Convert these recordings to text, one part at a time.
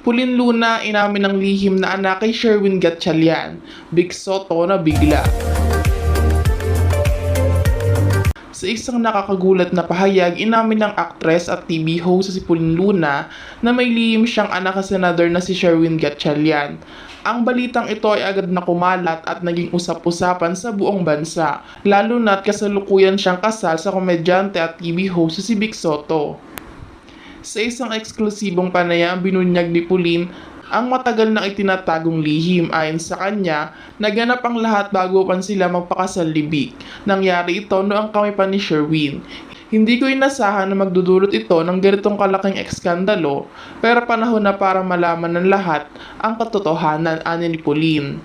Pauline Luna inamin ng lihim na anak kay Sherwin Gatchalian. Vic Sotto na bigla. Sa isang nakakagulat na pahayag, inamin ng aktres at TV host si Pauline Luna na may lihim siyang anak sa senador na si Sherwin Gatchalian. Ang balitang ito ay agad na kumalat at naging usap-usapan sa buong bansa, lalo na't kasalukuyan siyang kasal sa komedyante at TV host si Vic Sotto. Sa isang eksklusibong panayam, binunyag ni Pauline ang matagal nang itinatagong lihim. Ayon sa kanya, naganap ang lahat bago pa sila magpakasal-libig. Nangyari ito noong kami pa ni Sherwin. Hindi ko inasahan na magdudulot ito ng ganitong kalaking ekskandalo, pero panahon na para malaman ng lahat ang katotohanan, ani ni Pauline.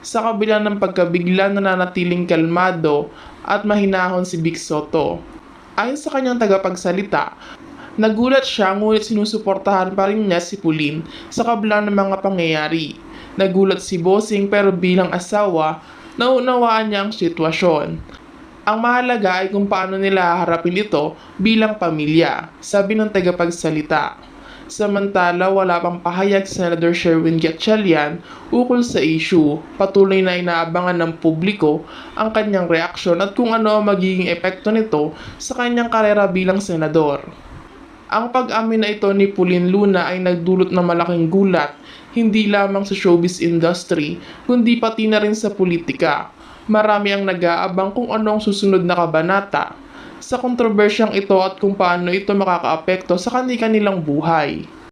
Sa kabila ng pagkabigla, nananatiling kalmado at mahinahon si Vic Sotto. Ayon sa kanyang tagapagsalita, nagulat siya ngunit sinusuportahan pa rin niya si Pauline sa kabila ng mga pangyayari. Nagulat si Bossing pero bilang asawa, naunawaan niya ang sitwasyon. Ang mahalaga ay kung paano nila haharapin ito bilang pamilya, sabi ng tagapagsalita. Samantala, wala pang pahayag si Senador Sherwin Gatchalian ukol sa issue. Patuloy na inaabangan ng publiko ang kanyang reaksyon at kung ano ang magiging epekto nito sa kanyang karera bilang senador. Ang pag-amin na ito ni Pauline Luna ay nagdulot ng malaking gulat, hindi lamang sa showbiz industry, kundi pati na rin sa politika. Marami ang nag-aabang kung ano ang susunod na kabanata sa kontrobersyang ito at kung paano ito makakaapekto sa kanilang buhay.